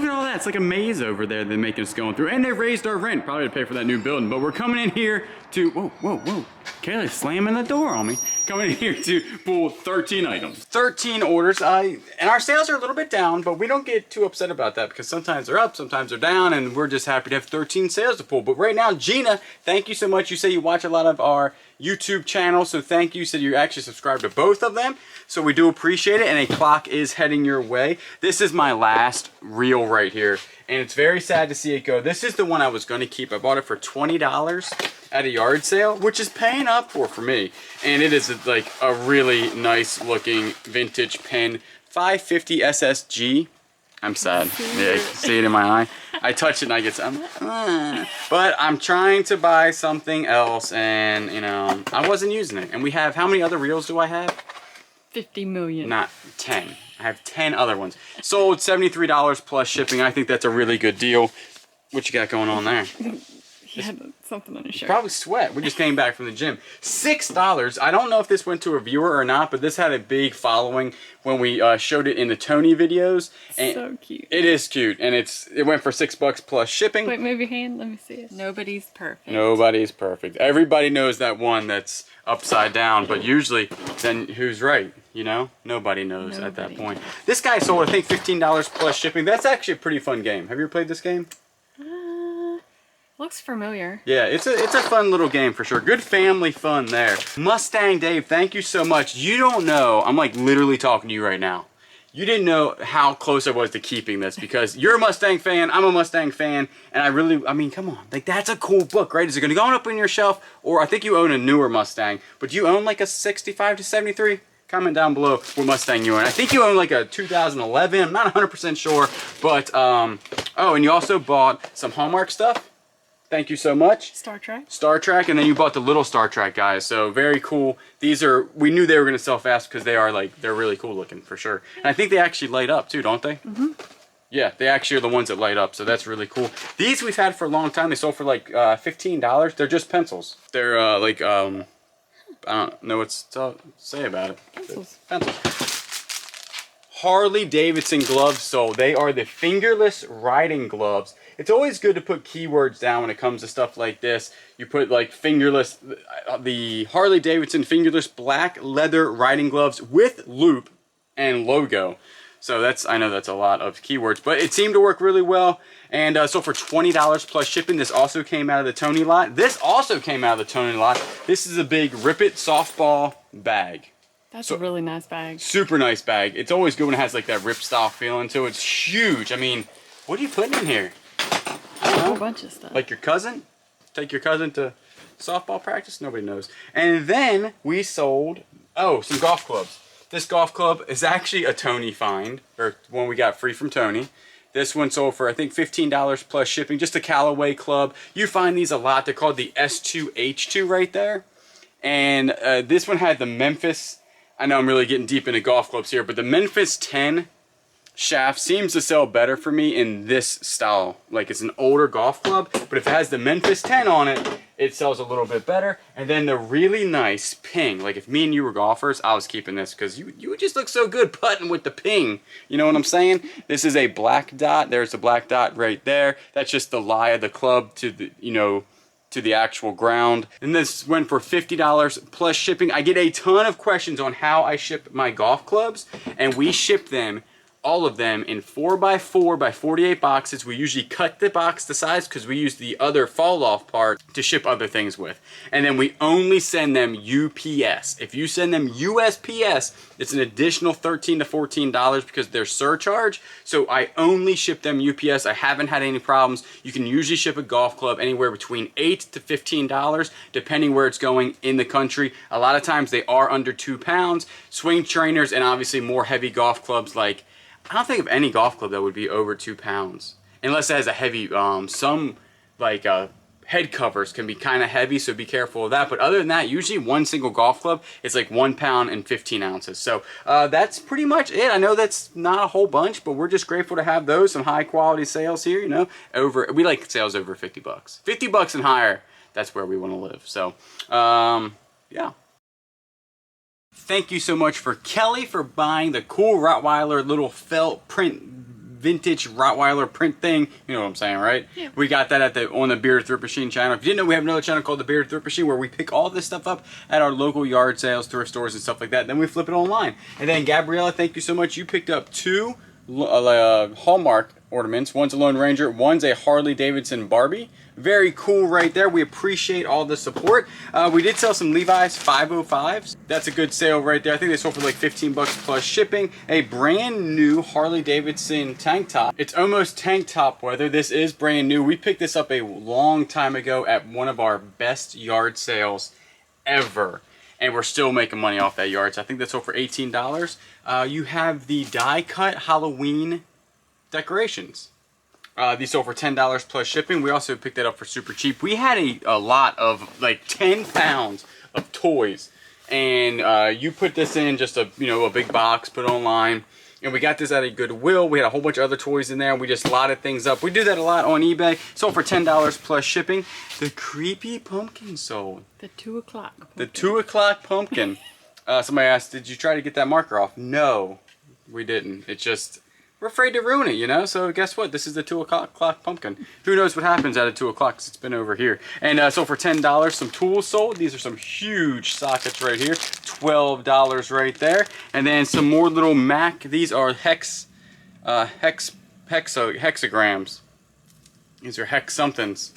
at all that. It's like a maze over there they're making us going through. And they raised our rent, probably to pay for that new building. But we're coming in here to, whoa. Kayla's slamming the door on me. Coming in here to pull 13 items. 13 orders. And our sales are a little bit down, but we don't get too upset about that because sometimes they're up, sometimes they're down, and we're just happy to have 13 sales to pull. But right now, Gina, thank you so much. You say you watch a lot of our YouTube channel, so thank you. You said you actually subscribed to both of them, so we do appreciate it. And a clock is heading your way. This is my last reel right here, and it's very sad to see it go. This is the one I was going to keep. I bought it for $20 at a yard sale, which is paying up for me. And it is like a really nice looking vintage pen, 550 SSG. I'm sad. Yeah, you can see it in my eye. I touch it and I get some. But I'm trying to buy something else, and you know, I wasn't using it. And we have, how many other reels do I have? 50 million. Not 10. I have 10 other ones. Sold $73 plus shipping. I think that's a really good deal. What you got going on there? He had something on his shirt. Probably sweat. We just came back from the gym. $6. I don't know if this went to a viewer or not, but this had a big following when we showed it in the Tony videos. And so cute. It is cute, and it went for $6 plus shipping. Wait, move your hand. Let me see it. Nobody's perfect. Nobody's perfect. Everybody knows that one that's upside down, but usually, then who's right? You know, nobody knows at that point. This guy sold, I think, $15 plus shipping. That's actually a pretty fun game. Have you ever played this game? Looks familiar. Yeah, it's a fun little game for sure. Good family fun there. Mustang Dave, thank you so much. You don't know, I'm like literally talking to you right now. You didn't know how close I was to keeping this because you're a Mustang fan, I'm a Mustang fan, and I mean, come on. Like, that's a cool book, right? Is it gonna go up on your shelf? Or I think you own a newer Mustang, but do you own like a 65 to 73? Comment down below what Mustang you own. I think you own like a 2011, I'm not 100% sure, but, oh, and you also bought some Hallmark stuff. Thank you so much. Star Trek. Star Trek, and then you bought the little Star Trek guys. So very cool. These are, we knew they were going to sell fast because they are like, they're really cool looking for sure. And I think they actually light up too, don't they? Mm-hmm. Yeah, they actually are the ones that light up. So that's really cool. These we've had for a long time. They sold for like $15. They're just pencils. They're like, I don't know what to say about it. Pencils. Harley Davidson gloves sold. They are the fingerless riding gloves. It's always good to put keywords down when it comes to stuff like this. You put like fingerless, the Harley Davidson fingerless black leather riding gloves with loop and logo. So that's, I know that's a lot of keywords, but it seemed to work really well. And so for $20 plus shipping, this also came out of the Tony lot. This also came out of the Tony lot. This is a big Rip It softball bag. That's a really nice bag. Super nice bag. It's always good when it has like that Rip style feeling to it. It's huge. I mean, what are you putting in here? A whole bunch of stuff. Like your cousin? Take your cousin to softball practice? Nobody knows. And then we sold, oh, some golf clubs. This golf club is actually a Tony find, or one we got free from Tony. This one sold for, I think, $15 plus shipping. Just a Callaway club. You find these a lot. They're called the S2H2 right there. And this one had the Memphis, I know I'm really getting deep into golf clubs here, but the Memphis 10 shaft seems to sell better for me in this style. Like, it's an older golf club, but if it has the Memphis 10 on it, it sells a little bit better. And then the really nice ping. Like, if me and you were golfers, I was keeping this because you would just look so good putting with the ping. You know what I'm saying? This is a black dot. There's a black dot right there. That's just the lie of the club to the, you know, to the actual ground. And this went for $50 plus shipping. I get a ton of questions on how I ship my golf clubs, and we ship them, all of them, in 4x4 by 48 boxes. We usually cut the box to size because we use the other fall off part to ship other things with. And then we only send them UPS. If you send them USPS, it's an additional $13 to $14 because they're surcharge. So I only ship them UPS. I haven't had any problems. You can usually ship a golf club anywhere between $8 to $15 depending where it's going in the country. A lot of times they are under 2 pounds. Swing trainers and obviously more heavy golf clubs, like, I don't think of any golf club that would be over 2 pounds. Unless it has a heavy, some like head covers can be kind of heavy, so be careful of that. But other than that, usually one single golf club is like 1 pound and 15 ounces. So that's pretty much it. I know that's not a whole bunch, but we're just grateful to have those, some high quality sales here, you know. We like sales over 50 bucks. 50 bucks and higher, that's where we want to live. So, yeah. Thank you so much for Kelly for buying the cool Rottweiler little felt print vintage Rottweiler print thing. You know what I'm saying, right? Yeah. We got that on the Bearded Thrift Machine channel. If you didn't know, we have another channel called the Bearded Thrift Machine where we pick all this stuff up at our local yard sales, thrift stores, and stuff like that. Then we flip it online. And then Gabriella, thank you so much. You picked up 2 Hallmark ornaments. One's a Lone Ranger, one's a Harley Davidson Barbie. Very cool right there. We appreciate all the support. We did sell some Levi's 505s. That's a good sale right there. I think they sold for like 15 bucks plus shipping. A brand new Harley Davidson tank top. It's almost tank top weather. This is brand new. We picked this up a long time ago at one of our best yard sales ever. And we're still making money off that yard. So I think that's sold for $18. You have the die cut Halloween decorations. These sold for $10 plus shipping. We also picked that up for super cheap. We had a lot of like 10 pounds of toys, and you put this in just a big box, put it online, and we got this at a Goodwill. We had a whole bunch of other toys in there, and we just lotted things up. We do that a lot on eBay. Sold for $10 plus shipping. The creepy pumpkin sold. The 2 o'clock pumpkin. The 2 o'clock pumpkin. Somebody asked, did you try to get that marker off? No, we didn't. It's just, we're afraid to ruin it, you know? So guess what? This is the 2 o'clock pumpkin. Who knows what happens at 2 o'clock, because it's been over here. And so for $10, some tools sold. These are some huge sockets right here. $12 right there. And then some more little Mac. These are hexagrams. These are hex somethings.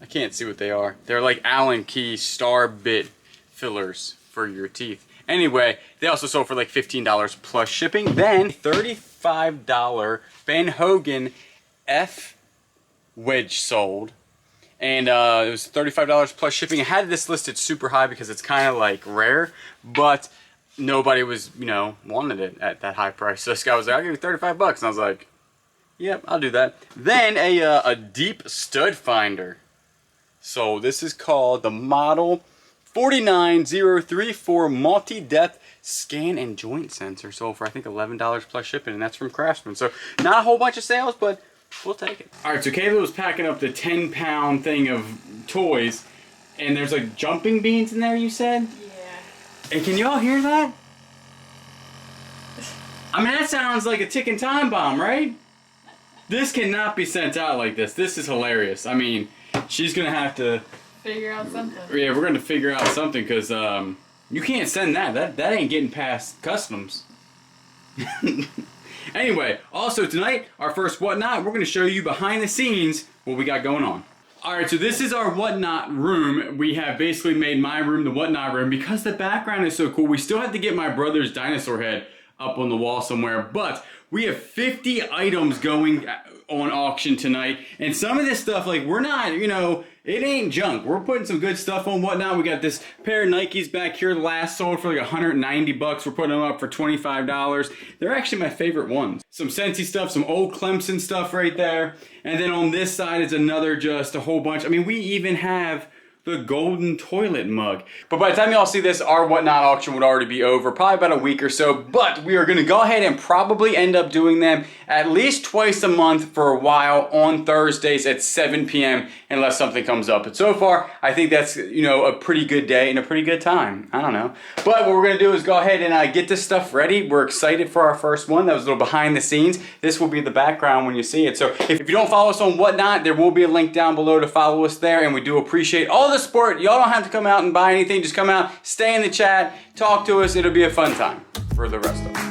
I can't see what they are. They're like Allen key star bit fillers for your teeth. Anyway, they also sold for like $15 plus shipping. Then $35 Van Hogen F wedge sold. And it was $35 plus shipping. I had this listed super high because it's kind of like rare, but nobody was, wanted it at that high price. So this guy was like, I'll give you 35 bucks. And I was like, yep, I'll do that. Then a deep stud finder. So this is called the Model 49034 multi-depth scan and joint sensor. Sold for I think $11 plus shipping, and that's from Craftsman. So not a whole bunch of sales, but we'll take it. All right, so Kayla was packing up the 10-pound thing of toys, and there's like jumping beans in there, you said? Yeah. And can y'all hear that? I mean, that sounds like a ticking time bomb, right? This cannot be sent out like this. This is hilarious. I mean, she's gonna have to figure out something. Yeah, we're gonna figure out something, because you can't send that. That ain't getting past customs. Anyway, also tonight, our first Whatnot, we're gonna show you behind the scenes what we got going on. Alright, so this is our Whatnot room. We have basically made my room the Whatnot room. Because the background is so cool, we still have to get my brother's dinosaur head up on the wall somewhere, but we have 50 items going on auction tonight, and some of this stuff, like, we're not, it ain't junk. We're putting some good stuff on Whatnot. We got this pair of Nikes back here, last sold for like 190 bucks. We're putting them up for $25. They're actually my favorite ones. Some Scentsy stuff, some old Clemson stuff right there, and then on this side is another, just a whole bunch. I mean, we even have the golden toilet mug. But by the time y'all see this, our Whatnot auction would already be over, probably about a week or so, but we are gonna go ahead and probably end up doing them at least twice a month for a while on Thursdays at 7 p.m. unless something comes up. But so far, I think that's, a pretty good day and a pretty good time. I don't know. But what we're gonna do is go ahead and get this stuff ready. We're excited for our first one. That was a little behind the scenes. This will be the background when you see it. So if you don't follow us on Whatnot, there will be a link down below to follow us there, and we do appreciate all the support. Y'all don't have to come out and buy anything. Just come out, stay in the chat, talk to us. It'll be a fun time for the rest of us.